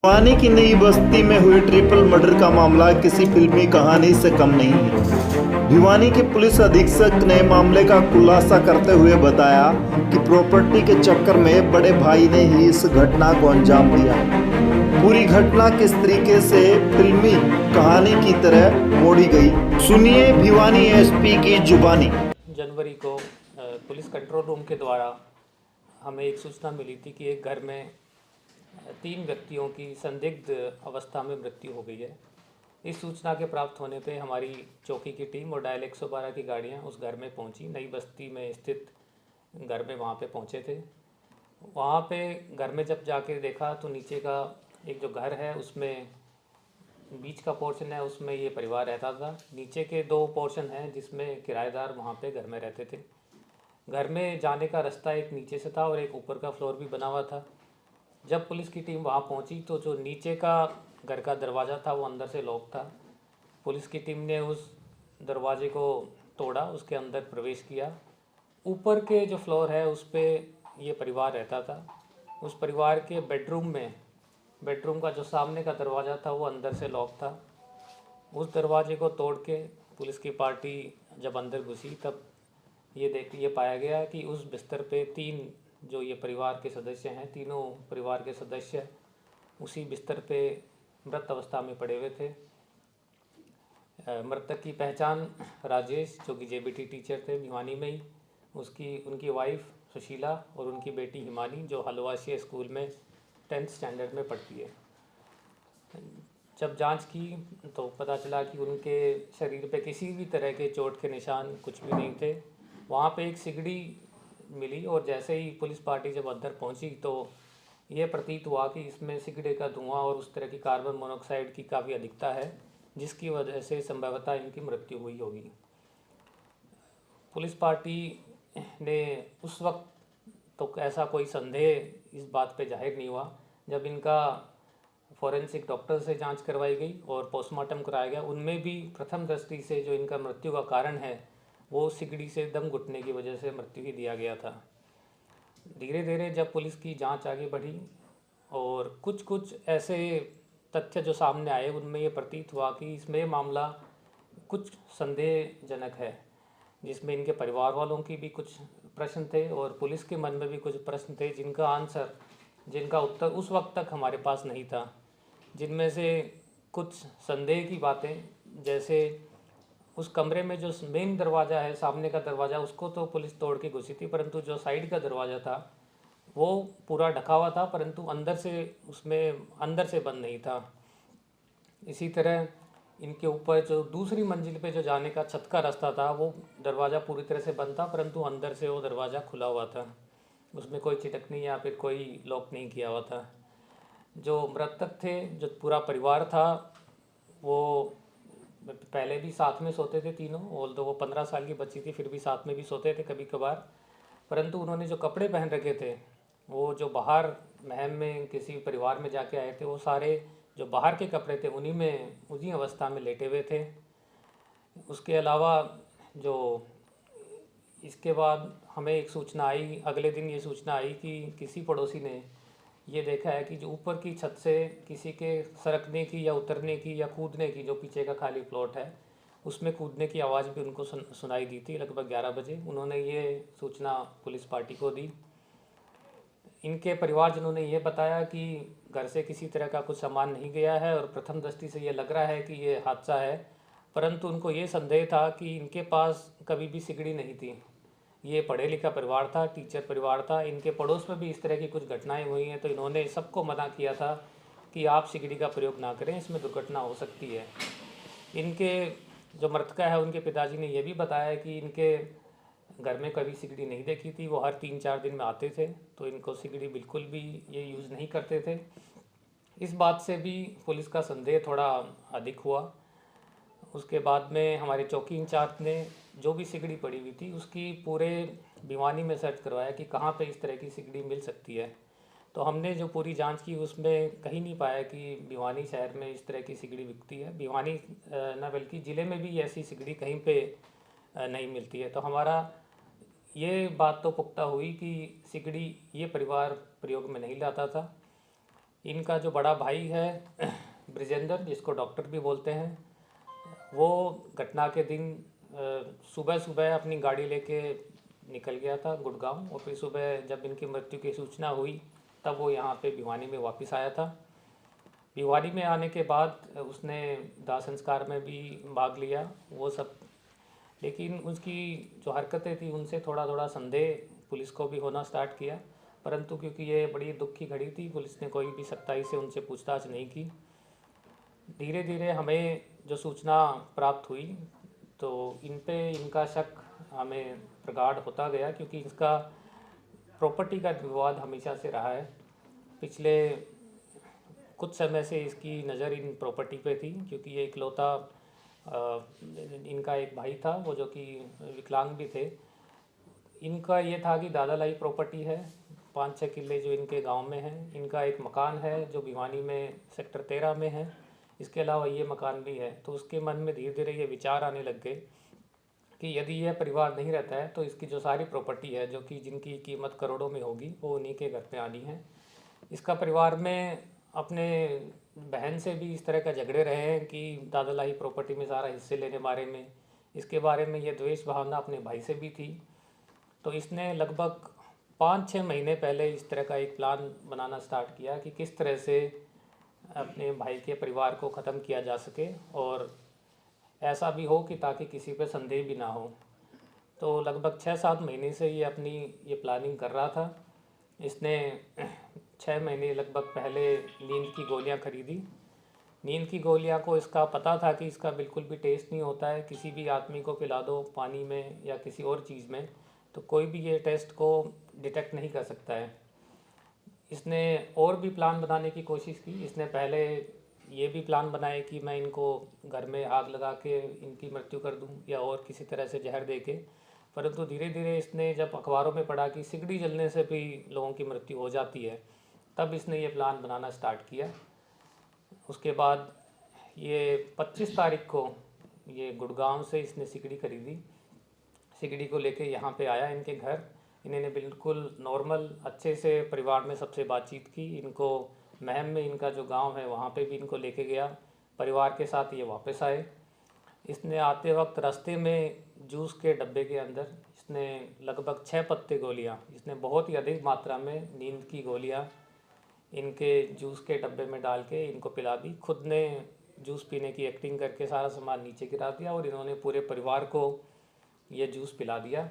भिवानी की नई बस्ती में हुए ट्रिपल मर्डर का मामला किसी फिल्मी कहानी से कम नहीं है। भिवानी के पुलिस अधीक्षक ने मामले का खुलासा करते हुए बताया कि प्रॉपर्टी के चक्कर में बड़े भाई ने ही इस घटना को अंजाम दिया। पूरी घटना किस तरीके से फिल्मी कहानी की तरह मोड़ी गई, सुनिए भिवानी एसपी की जुबानी। जनवरी को पुलिस कंट्रोल रूम के द्वारा हमें एक सूचना मिली थी कि एक घर में 3 व्यक्तियों की संदिग्ध अवस्था में मृत्यु हो गई है। इस सूचना के प्राप्त होने पे हमारी चौकी की टीम और डायल 112 की गाड़ियां उस घर में पहुंची। नई बस्ती में स्थित घर में वहां पे पहुंचे थे। वहां पे घर में जब जाके देखा तो नीचे का एक जो घर है उसमें बीच का पोर्शन है, उसमें ये परिवार रहता था। नीचे के 2 पोर्शन हैं जिसमें किराएदार वहाँ पे घर में रहते थे। घर में जाने का रास्ता एक नीचे से था और एक ऊपर का फ्लोर भी बना हुआ था। जब पुलिस की टीम वहाँ पहुँची तो जो नीचे का घर का दरवाज़ा था वो अंदर से लॉक था। पुलिस की टीम ने उस दरवाजे को तोड़ा, उसके अंदर प्रवेश किया। ऊपर के जो फ्लोर है उस पर ये परिवार रहता था। उस परिवार के बेडरूम का जो सामने का दरवाज़ा था वो अंदर से लॉक था। उस दरवाजे को तोड़ के पुलिस की पार्टी जब अंदर घुसी तब ये पाया गया कि उस बिस्तर पे 3 जो ये परिवार के सदस्य हैं, तीनों परिवार के सदस्य उसी बिस्तर पे मृत अवस्था में पड़े हुए थे। मृतक की पहचान राजेश, जो कि जेबीटी टीचर थे भिवानी में ही, उनकी वाइफ सुशीला और उनकी बेटी हिमानी, जो हलवासी स्कूल में 10th स्टैंडर्ड में पढ़ती है। जब जांच की तो पता चला कि उनके शरीर पे किसी भी तरह के चोट के निशान कुछ भी नहीं थे। वहाँ पे एक सिगड़ी मिली और जैसे ही पुलिस पार्टी जब अंदर पहुँची तो ये प्रतीत हुआ कि इसमें सिगड़े का धुआं और उस तरह की कार्बन मोनोऑक्साइड की काफ़ी अधिकता है, जिसकी वजह से संभवतः इनकी मृत्यु हुई होगी। पुलिस पार्टी ने उस वक्त तो ऐसा कोई संदेह इस बात पे जाहिर नहीं हुआ। जब इनका फॉरेंसिक डॉक्टर से जांच करवाई गई और पोस्टमार्टम कराया गया, उनमें भी प्रथम दृष्टि से जो इनका मृत्यु का कारण है वो सिगड़ी से दम घुटने की वजह से मृत्यु ही दिया गया था। धीरे धीरे जब पुलिस की जांच आगे बढ़ी और कुछ ऐसे तथ्य जो सामने आए, उनमें ये प्रतीत हुआ कि इसमें मामला कुछ संदेहजनक है, जिसमें इनके परिवार वालों की भी कुछ प्रश्न थे और पुलिस के मन में भी कुछ प्रश्न थे जिनका उत्तर उस वक्त तक हमारे पास नहीं था। जिनमें से कुछ संदेह की बातें, जैसे उस कमरे में जो मेन दरवाज़ा है, सामने का दरवाज़ा, उसको तो पुलिस तोड़ के घुसी थी, परंतु जो साइड का दरवाज़ा था वो पूरा ढका हुआ था, परंतु अंदर से बंद नहीं था। इसी तरह इनके ऊपर जो दूसरी मंजिल पे जो जाने का छत का रास्ता था वो दरवाज़ा पूरी तरह से बंद था, परंतु अंदर से वो दरवाज़ा खुला हुआ था। उसमें कोई चिटकनी या फिर कोई लॉक नहीं किया हुआ था। जो मृतक थे, जो पूरा परिवार था, वो पहले भी साथ में सोते थे तीनों, और तो वो 15 साल की बच्ची थी फिर भी साथ में भी सोते थे कभी कभार। परंतु उन्होंने जो कपड़े पहन रखे थे वो जो बाहर महम में किसी परिवार में जाके आए थे, वो सारे जो बाहर के कपड़े थे उन्हीं अवस्था में लेटे हुए थे। उसके अलावा जो इसके बाद हमें एक सूचना आई, अगले दिन ये सूचना आई कि किसी पड़ोसी ने ये देखा है कि जो ऊपर की छत से किसी के सरकने की या उतरने की या कूदने की, जो पीछे का खाली प्लॉट है उसमें कूदने की आवाज़ भी उनको सुनाई दी थी लगभग 11 बजे। उन्होंने ये सूचना पुलिस पार्टी को दी। इनके परिवारजनों ने यह बताया कि घर से किसी तरह का कुछ सामान नहीं गया है और प्रथम दृष्टि से ये लग रहा है कि ये हादसा है, परंतु उनको ये संदेह था कि इनके पास कभी भी सिगड़ी नहीं थी। ये पढ़े लिखा परिवार था, टीचर परिवार था। इनके पड़ोस में भी इस तरह की कुछ घटनाएं हुई हैं, तो इन्होंने सबको मना किया था कि आप सिगड़ी का प्रयोग ना करें, इसमें दुर्घटना हो सकती है। इनके जो मृतका है उनके पिताजी ने यह भी बताया कि इनके घर में कभी सिगड़ी नहीं देखी थी, वो हर 3-4 दिन में आते थे, तो इनको सिगड़ी बिल्कुल भी ये यूज़ नहीं करते थे। इस बात से भी पुलिस का संदेह थोड़ा अधिक हुआ। उसके बाद में हमारे चौकी इंचार्ज ने जो भी सिगड़ी पड़ी हुई थी उसकी पूरे भिवानी में सर्च करवाया कि कहाँ पे इस तरह की सिगड़ी मिल सकती है। तो हमने जो पूरी जांच की उसमें कहीं नहीं पाया कि भिवानी शहर में इस तरह की सिगड़ी बिकती है। भिवानी न बल्कि ज़िले में भी ऐसी सिगड़ी कहीं पे नहीं मिलती है। तो हमारा ये बात तो पुख्ता हुई कि सिगड़ी ये परिवार प्रयोग में नहीं लाता था। इनका जो बड़ा भाई है ब्रिजेंद्र, जिसको डॉक्टर भी बोलते हैं, वो घटना के दिन सुबह सुबह अपनी गाड़ी लेके निकल गया था गुड़गांव, और फिर सुबह जब इनकी मृत्यु की सूचना हुई तब वो यहाँ पे भिवानी में वापस आया था। भिवानी में आने के बाद उसने दाह संस्कार में भी भाग लिया वो सब, लेकिन उसकी जो हरकतें थी उनसे थोड़ा थोड़ा संदेह पुलिस को भी होना स्टार्ट किया, परंतु क्योंकि ये बड़ी दुख की घड़ी थी, पुलिस ने कोई भी सख्ताई से उनसे पूछताछ नहीं की। धीरे धीरे हमें जो सूचना प्राप्त हुई तो इन पे इनका शक हमें प्रगाढ़ होता गया, क्योंकि इसका प्रॉपर्टी का विवाद हमेशा से रहा है। पिछले कुछ समय से इसकी नज़र इन प्रॉपर्टी पे थी, क्योंकि ये इकलौता इनका एक भाई था वो जो कि विकलांग भी थे। इनका ये था कि दादालाई प्रॉपर्टी है, 5-6 किले जो इनके गांव में हैं। इनका एक मकान है जो भिवानी में सेक्टर 13 में है, इसके अलावा ये मकान भी है। तो उसके मन में धीरे धीरे ये विचार आने लग गए कि यदि यह परिवार नहीं रहता है तो इसकी जो सारी प्रॉपर्टी है, जो कि जिनकी कीमत करोड़ों में होगी, वो उन्हीं के घर पे आनी है। इसका परिवार में अपने बहन से भी इस तरह का झगड़े रहे हैं कि दादालाई प्रॉपर्टी में सारा हिस्से लेने बारे में, इसके बारे में ये द्वेष भावना अपने भाई से भी थी। तो इसने लगभग 5-6 महीने पहले इस तरह का एक प्लान बनाना स्टार्ट किया कि किस तरह से अपने भाई के परिवार को ख़त्म किया जा सके, और ऐसा भी हो कि ताकि किसी पे संदेह भी ना हो। तो लगभग 6-7 महीने से ये अपनी ये प्लानिंग कर रहा था। इसने 6 महीने लगभग पहले नींद की गोलियां खरीदी। नींद की गोलियां को इसका पता था कि इसका बिल्कुल भी टेस्ट नहीं होता है, किसी भी आदमी को पिला दो पानी में या किसी और चीज़ में तो कोई भी ये टेस्ट को डिटेक्ट नहीं कर सकता है। इसने और भी प्लान बनाने की कोशिश की। इसने पहले ये भी प्लान बनाए कि मैं इनको घर में आग लगा के इनकी मृत्यु कर दूं या और किसी तरह से जहर दे के, परंतु धीरे धीरे इसने जब अखबारों में पढ़ा कि सिगड़ी जलने से भी लोगों की मृत्यु हो जाती है, तब इसने ये प्लान बनाना स्टार्ट किया। उसके बाद ये 25 तारीख को ये गुड़गांव से इसने सिगड़ी खरीदी। सिगड़ी को लेके यहाँ पे आया इनके घर। इन्होंने बिल्कुल नॉर्मल अच्छे से परिवार में सबसे बातचीत की। इनको महम में इनका जो गांव है वहाँ पे भी इनको लेके गया, परिवार के साथ ये वापस आए। इसने आते वक्त रास्ते में जूस के डब्बे के अंदर इसने लगभग 6 पत्ते गोलियाँ, इसने बहुत ही अधिक मात्रा में नींद की गोलियाँ इनके जूस के डब्बे में डाल के इनको पिला दी। खुद ने जूस पीने की एक्टिंग करके सारा सामान नीचे गिरा दिया और इन्होंने पूरे परिवार को ये जूस पिला दिया।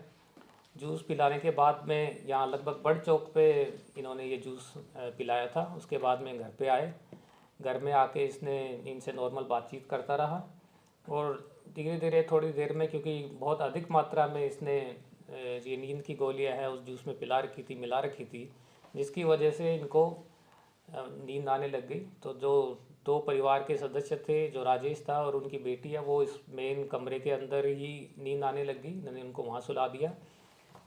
जूस पिलाने के बाद में यहाँ लगभग बड़ चौक पे इन्होंने ये जूस पिलाया था। उसके बाद में घर पे आए। घर में आके इसने इनसे नॉर्मल बातचीत करता रहा और धीरे धीरे थोड़ी देर में, क्योंकि बहुत अधिक मात्रा में इसने ये नींद की गोलियां है उस जूस में मिला रखी थी, जिसकी वजह से इनको नींद आने लग गई। तो जो 2 परिवार के सदस्य थे, जो राजेश था और उनकी बेटी है, वो इस मेन कमरे के अंदर ही नींद आने लग गई। मैंने उनको वहाँ सुला दिया।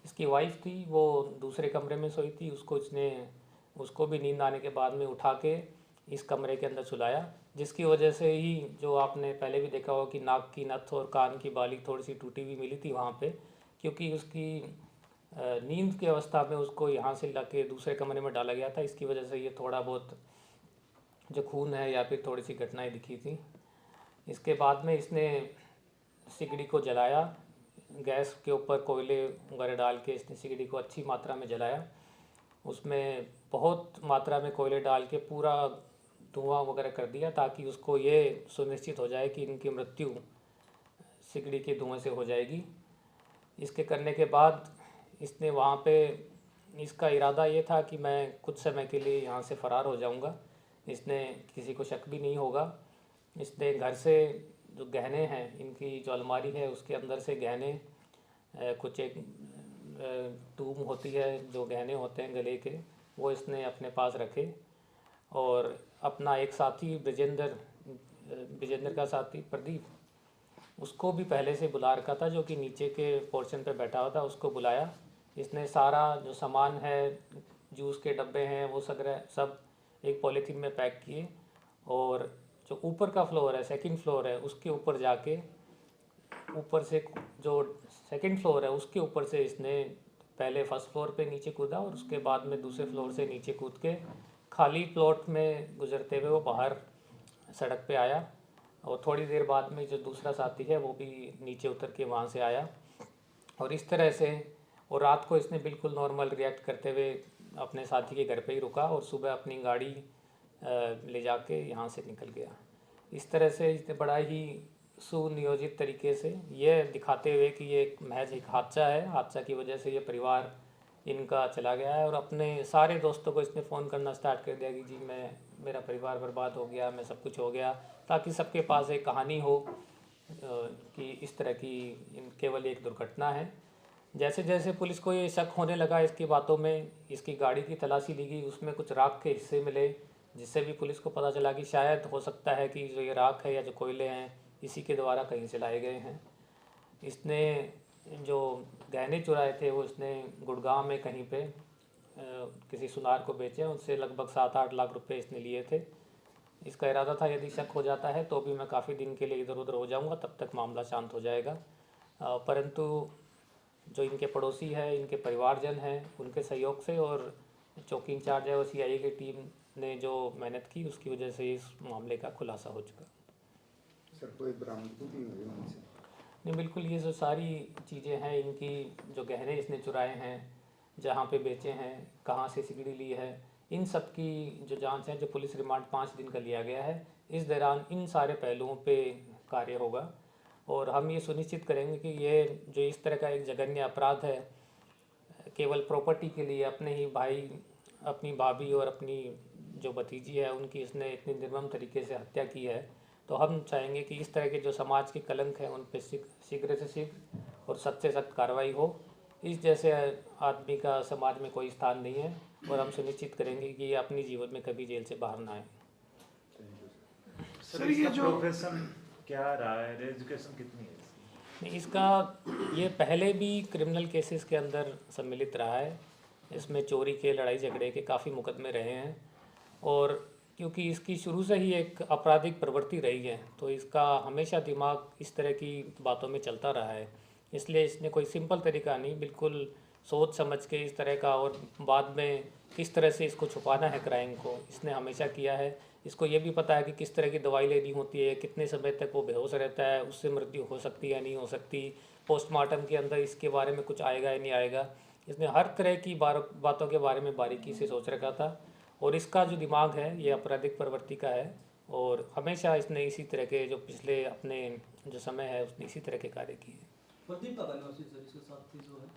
इसकी वाइफ थी वो दूसरे कमरे में सोई थी, उसको भी नींद आने के बाद में उठा के इस कमरे के अंदर सुलाया, जिसकी वजह से ही जो आपने पहले भी देखा होगा कि नाक की नथ और कान की बाली थोड़ी सी टूटी हुई मिली थी वहाँ पे, क्योंकि उसकी नींद की अवस्था में उसको यहाँ से लाके दूसरे कमरे में डाला गया था। इसकी वजह से ये थोड़ा बहुत जो खून है या फिर थोड़ी सी घटनाएं दिखी थी। इसके बाद में इसने सिगड़ी को जलाया, गैस के ऊपर कोयले वगैरह डाल के इसने सिगड़ी को अच्छी मात्रा में जलाया। उसमें बहुत मात्रा में कोयले डाल के पूरा धुआं वगैरह कर दिया, ताकि उसको ये सुनिश्चित हो जाए कि इनकी मृत्यु सिगड़ी के धुएं से हो जाएगी। इसके करने के बाद इसने वहाँ पे, इसका इरादा ये था कि मैं कुछ समय के लिए यहाँ से फ़रार हो जाऊँगा, इसने किसी को शक भी नहीं होगा। इसने घर से जो गहने हैं, इनकी जो अलमारी है उसके अंदर से गहने, कुछ एक टूम होती है जो गहने होते हैं गले के, वो इसने अपने पास रखे। और अपना एक साथी ब्रिजेंद्र का साथी प्रदीप, उसको भी पहले से बुला रखा था, जो कि नीचे के पोर्शन पे बैठा हुआ था, उसको बुलाया। इसने सारा जो सामान है, जूस के डब्बे हैं, वो सब एक पॉलीथीन में पैक किए और जो ऊपर का फ्लोर है, सेकंड फ्लोर है, उसके ऊपर जाके ऊपर से जो सेकंड फ्लोर है उसके ऊपर से इसने पहले फर्स्ट फ्लोर पे नीचे कूदा और उसके बाद में दूसरे फ्लोर से नीचे कूद के खाली प्लॉट में गुजरते हुए वो बाहर सड़क पे आया और थोड़ी देर बाद में जो दूसरा साथी है वो भी नीचे उतर के वहाँ से आया और इस तरह से और रात को इसने बिल्कुल नॉर्मल रिएक्ट करते हुए अपने साथी के घर पे ही रुका और सुबह अपनी गाड़ी ले जाके यहाँ से निकल गया। इस तरह से इसने बड़ा ही सुनियोजित तरीके से ये दिखाते हुए कि ये एक महज एक हादसा है, हादसा की वजह से ये परिवार इनका चला गया है और अपने सारे दोस्तों को इसने फ़ोन करना स्टार्ट कर दिया कि जी मेरा परिवार बर्बाद हो गया, मैं सब कुछ हो गया, ताकि सबके पास एक कहानी हो कि इस तरह की केवल एक दुर्घटना है। जैसे जैसे पुलिस को ये शक होने लगा इसकी बातों में, इसकी गाड़ी की तलाशी ली गई, उसमें कुछ राख के हिस्से मिले, जिससे भी पुलिस को पता चला कि शायद हो सकता है कि जो ये राख है या जो कोयले हैं इसी के द्वारा कहीं से लाए गए हैं। इसने जो गहने चुराए थे वो इसने गुड़गांव में कहीं पे किसी सुनार को बेचे, उनसे लगभग 7-8 लाख रुपए इसने लिए थे। इसका इरादा था यदि शक हो जाता है तो भी मैं काफ़ी दिन के लिए इधर उधर हो जाऊंगा, तब तक मामला शांत हो जाएगा। परंतु जो इनके पड़ोसी हैं, इनके परिवारजन हैं, उनके सहयोग से और चौकी इंचार्ज है और सीआईए की टीम ने जो मेहनत की उसकी वजह से इस मामले का खुलासा हो चुका। सर कोई बरामदगी भी हुई उनसे? नहीं, बिल्कुल ये जो सारी चीज़ें हैं इनकी, जो गहने इसने चुराए हैं, जहाँ पे बेचे हैं, कहाँ से सिगड़ी ली है, इन सब की जो जांच है, जो पुलिस रिमांड 5 दिन का लिया गया है, इस दौरान इन सारे पहलुओं पे कार्य होगा और हम ये सुनिश्चित करेंगे कि ये जो इस तरह का एक जघन्य अपराध है, केवल प्रॉपर्टी के लिए अपने ही भाई, अपनी भाभी और अपनी जो भतीजी है उनकी इसने इतनी निर्मम तरीके से हत्या की है, तो हम चाहेंगे कि इस तरह के जो समाज के कलंक हैं उन पर शीघ्र से शीघ्र और सख्त से सख्त कार्रवाई हो। इस जैसे आदमी का समाज में कोई स्थान नहीं है और हम सुनिश्चित करेंगे कि ये अपनी जीवन में कभी जेल से बाहर ना आए। सर ये जो प्रोफेशन क्या रहा है, एजुकेशन कितनी है इसकी? इसका ये पहले भी क्रिमिनल केसेस के अंदर सम्मिलित रहा है, इसमें चोरी के, लड़ाई झगड़े के काफ़ी मुकदमे रहे हैं और क्योंकि इसकी शुरू से ही एक आपराधिक प्रवृत्ति रही है तो इसका हमेशा दिमाग इस तरह की बातों में चलता रहा है, इसलिए इसने कोई सिंपल तरीका नहीं, बिल्कुल सोच समझ के इस तरह का और बाद में किस तरह से इसको छुपाना है क्राइम को, इसने हमेशा किया है। इसको ये भी पता है कि किस तरह की दवाई लेनी होती है, कितने समय तक वो बेहोश रहता है, उससे मृत्यु हो सकती है या नहीं हो सकती, पोस्टमार्टम के अंदर इसके बारे में कुछ आएगा या नहीं आएगा। इसने हर तरह की बातों के बारे में बारीकी से सोच रखा था और इसका जो दिमाग है ये आपराधिक प्रवृत्ति का है और हमेशा इसने इसी तरह के जो पिछले अपने जो समय है उसने इसी तरह के कार्य किए। प्रदीप का गाना सर इसके साथी जो है,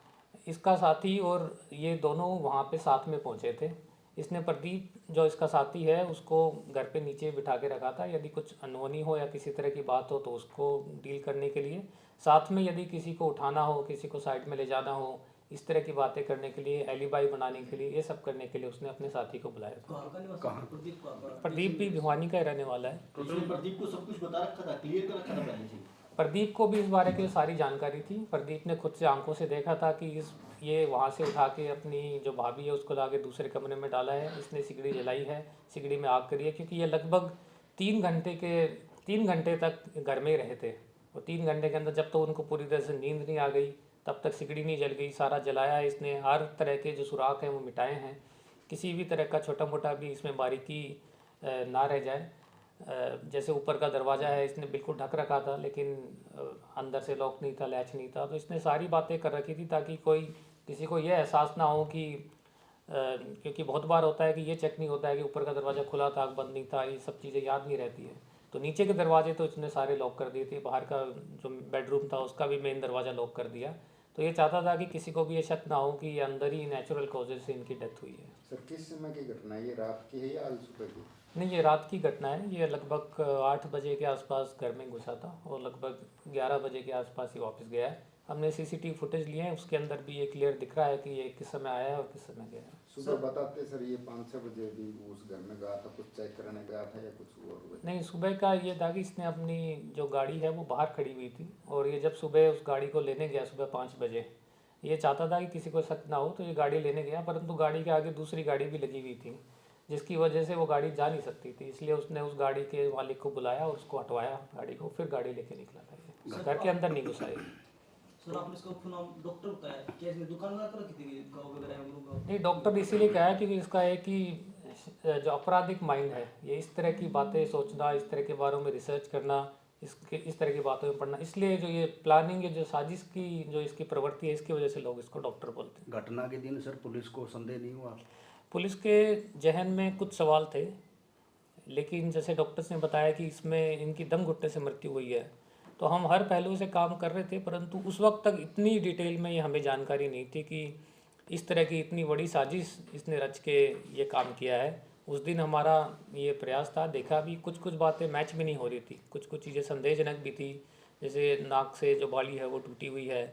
इसका साथी और ये दोनों वहाँ पे साथ में पहुँचे थे। इसने प्रदीप जो इसका साथी है उसको घर पे नीचे बिठा के रखा था, यदि कुछ अनहोनी हो या किसी तरह की बात हो तो उसको डील करने के लिए, साथ में यदि किसी को उठाना हो, किसी को साइड में ले जाना हो, इस तरह की बातें करने के लिए, एलिबाई बनाने के लिए, ये सब करने के लिए उसने अपने साथी को बुलाया था। कहाँ का निवासी है? प्रदीप का प्रदीप भी भिवानी का ही रहने वाला है। इसने प्रदीप को सब कुछ बता रखा था, क्लियर कर रखा था पहले से। प्रदीप को भी इस बारे की सारी जानकारी थी। प्रदीप ने खुद से आंखों से देखा था कि ये वहाँ से उठा के अपनी जो भाभी है उसको लाके दूसरे कमरे में डाला है, इसने सिगड़ी जलाई है, सिगड़ी में आग करी है, क्योंकि ये लगभग 3 घंटे तक घर में ही रहे थे और 3 घंटे के अंदर जब तो उनको पूरी तरह से नींद नहीं आ गई तब तक सिगड़ी नहीं जल गई। सारा जलाया है इसने, हर तरह के जो सुराख हैं वो मिटाए हैं, किसी भी तरह का छोटा मोटा भी इसमें बारीकी ना रह जाए। जैसे ऊपर का दरवाज़ा है इसने बिल्कुल ढक रखा था, लेकिन अंदर से लॉक नहीं था, लैच नहीं था, तो इसने सारी बातें कर रखी थी ताकि किसी को ये एहसास ना हो कि क्योंकि बहुत बार होता है कि ये चेक नहीं होता है कि ऊपर का दरवाज़ा खुला था, बंद नहीं था, ये सब चीज़ें याद नहीं रहती है। तो नीचे के दरवाजे तो इसने सारे लॉक कर दिए थे, बाहर का जो बेडरूम था उसका भी मेन दरवाज़ा लॉक कर दिया। तो ये चाहता था कि किसी को भी ये शक ना हो कि ये अंदर ही नेचुरल कॉजेज से इनकी डेथ हुई है। सर किस समय की घटना है, ये रात की है या आज सुबह की? नहीं, ये रात की घटना है। ये लगभग 8 बजे के आसपास घर में घुसा था और लगभग 11 बजे के आसपास ही वापस गया है। हमने सीसीटीवी फुटेज लिए हैं, उसके अंदर भी ये क्लियर दिख रहा है कि ये किस समय आया है और किस समय गया है। सुबह बताते सर ये 5-6 बजे भी उस घर में गया था, कुछ चेक करने गया था या कुछ और? नहीं, सुबह का ये था कि इसने अपनी जो गाड़ी है वो बाहर खड़ी हुई थी और ये जब सुबह उस गाड़ी को लेने गया सुबह 5 बजे, ये चाहता था कि किसी को शक ना हो तो ये गाड़ी लेने गया, परंतु गाड़ी के आगे दूसरी गाड़ी भी लगी हुई थी जिसकी वजह से वो गाड़ी जा नहीं सकती थी, इसलिए उसने उस गाड़ी के मालिक को बुलाया और उसको हटवाया गाड़ी को, फिर गाड़ी लेके निकला था। ये घर के अंदर नहीं घुसा है। सर आपने इसका फोन डॉक्टर बताया, क्या इसने दुकान लगा कर रखी थी गाँव वगैरह में? नहीं, डॉक्टर इसीलिए कहा है क्योंकि इसका एक ही जो आपराधिक माइंड है, ये इस तरह की बातें सोचना, इस तरह के बारे में रिसर्च करना, इस तरह की बातों में पढ़ना, इसलिए जो ये प्लानिंग है, जो साजिश की जो इसकी प्रवृत्ति है, इसकी वजह से लोग इसको डॉक्टर बोलते हैं। घटना के दिन सर पुलिस को संदेह नहीं हुआ? पुलिस के जहन में कुछ सवाल थे, लेकिन जैसे डॉक्टर्स ने बताया कि इसमें इनकी दम घुटने से मृत्यु हुई है, तो हम हर पहलू से काम कर रहे थे, परंतु उस वक्त तक इतनी डिटेल में ये हमें जानकारी नहीं थी कि इस तरह की इतनी बड़ी साजिश इसने रच के ये काम किया है। उस दिन हमारा ये प्रयास था, देखा भी कुछ बातें मैच भी नहीं हो रही थी, कुछ चीज़ें संदेहजनक भी थी, जैसे नाक से जो बाली है वो टूटी हुई है,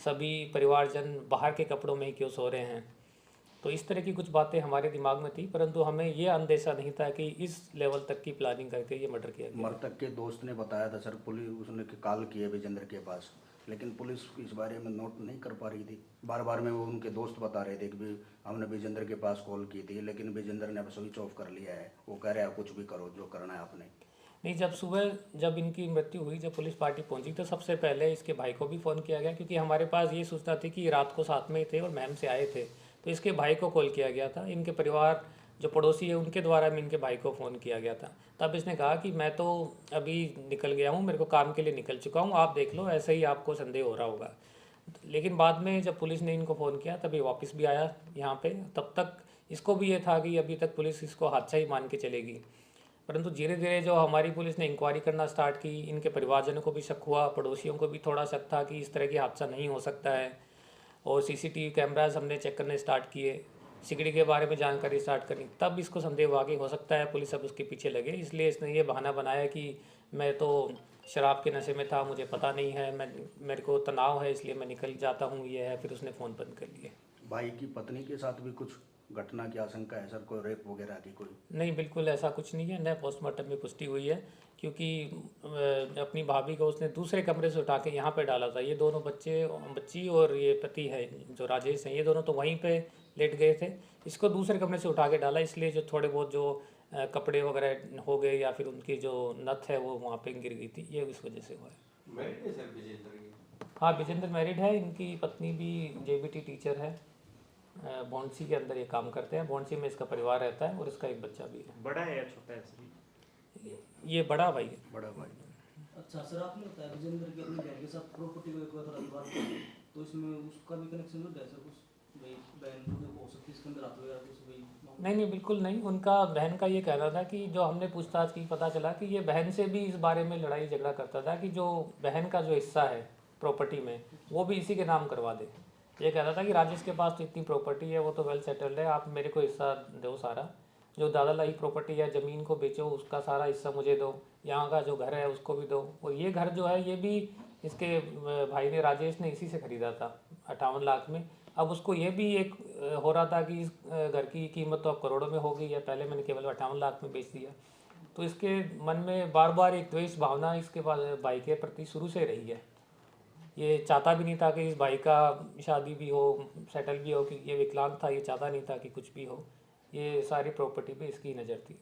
सभी परिवारजन बाहर के कपड़ों में ही क्यों सो रहे हैं, तो इस तरह की कुछ बातें हमारे दिमाग में थी, परंतु हमें ये अंदेशा नहीं था कि इस लेवल तक की प्लानिंग करके ये मर्डर किया गया। मृतक के दोस्त ने बताया था सर पुलिस उसने कॉल किया विजेंद्र के पास, लेकिन पुलिस इस बारे में नोट नहीं कर पा रही थी। बार बार में वो उनके दोस्त बता रहे थे कि भी हमने विजेंद्र के पास कॉल की थी, लेकिन विजेंद्र ने अब स्विच ऑफ कर लिया है, वो कह रहे हैं कुछ भी करो जो करना है आपने। नहीं, जब सुबह जब इनकी मृत्यु हुई, जब पुलिस पार्टी पहुंची, तो सबसे पहले इसके भाई को भी फ़ोन किया गया, क्योंकि हमारे पास ये सूचना थी कि रात को साथ में ही थे और मैम से आए थे, तो इसके भाई को कॉल किया गया था। इनके परिवार जो पड़ोसी है उनके द्वारा भी इनके भाई को फ़ोन किया गया था। तब इसने कहा कि मैं तो अभी निकल गया हूँ, मेरे को काम के लिए निकल चुका हूँ, आप देख लो, ऐसे ही आपको संदेह हो रहा होगा। लेकिन बाद में जब पुलिस ने इनको फ़ोन किया तभी वापस भी आया यहाँ पे। तब तक इसको भी ये था कि अभी तक पुलिस इसको हादसा ही मान के चलेगी, परंतु धीरे धीरे जो हमारी पुलिस ने इंक्वायरी करना स्टार्ट की, इनके परिवारजनों को भी शक हुआ, पड़ोसियों को भी थोड़ा शक था कि इस तरह की हादसा नहीं हो सकता है, और सीसीटीवी कैमराज हमने चेक करने स्टार्ट किए, सिगड़ी के बारे में जानकारी स्टार्ट करी, तब इसको संदेह हुआ कि हो सकता है पुलिस अब उसके पीछे लगे। इसलिए इसने ये बहाना बनाया कि मैं तो शराब के नशे में था, मुझे पता नहीं है, मेरे को तनाव है इसलिए मैं निकल जाता हूँ, ये है। फिर उसने फ़ोन बंद कर लिए। भाई की पत्नी के साथ भी कुछ घटना की आशंका है सर, कोई रेप वगैरह की कोई? नहीं, बिल्कुल ऐसा कुछ नहीं है, न पोस्टमार्टम में पुष्टि हुई है, क्योंकि अपनी भाभी को उसने दूसरे कमरे से उठा के यहाँ पे डाला था। ये दोनों बच्ची और ये पति है जो राजेश हैं, ये दोनों तो वहीं पे लेट गए थे, इसको दूसरे कमरे से उठा के डाला, इसलिए जो थोड़े बहुत जो कपड़े वगैरह हो गए या फिर उनकी जो नथ है वो वहाँ पे गिर गई थी, ये इस वजह से हुआ है। मैरिड है सर विजेंद्र की? हाँ, विजेंद्र मैरिड है, इनकी पत्नी भी जेबीटी टीचर है, बॉन्सी के अंदर ये काम करते हैं। बॉन्सी में इसका परिवार रहता है और इसका एक बच्चा भी है। बड़ा है या छोटा है सर? ये बड़ा भाई है। बड़ा भाई। अच्छा सर, आपने बताया विजेंद्र की अपनी बहन के साथ प्रॉपर्टी को एक थोड़ा विवाद था, तो इसमें उसका भी कनेक्शन जुड़ है सर कुछ? भाई बहन जुड़े हो सकती है इसके अंदर हाथ वगैरह कुछ? भाई नहीं, बिल्कुल नहीं। उनका बहन का ये कहना था कि जो हमने पूछताछ की, पता चला कि ये बहन से भी इस बारे में लड़ाई झगड़ा करता था कि जो बहन का जो हिस्सा है प्रॉपर्टी में वो भी इसी के नाम करवा दे। ये कहता था कि राजेश के पास तो इतनी प्रॉपर्टी है, वो तो वेल सेटल्ड है, आप मेरे को हिस्सा दो सारा, जो दादालाई प्रॉपर्टी है, ज़मीन को बेचो, उसका सारा हिस्सा मुझे दो, यहाँ का जो घर है उसको भी दो। और ये घर जो है ये भी इसके भाई ने, राजेश ने, इसी से ख़रीदा था 58 लाख में। अब उसको ये भी एक हो रहा था कि इस घर की कीमत तो अब करोड़ों में हो गई है, पहले मैंने केवल 58 लाख में बेच दिया। तो इसके मन में बार बार एक द्वेष भावना इसके भाई के प्रति शुरू से रही है। ये चाहता भी नहीं था कि इस भाई का शादी भी हो, सेटल भी हो, कि ये विकलांग था, ये चाहता नहीं था कि कुछ भी हो। ये सारी प्रॉपर्टी पे इसकी नज़र थी।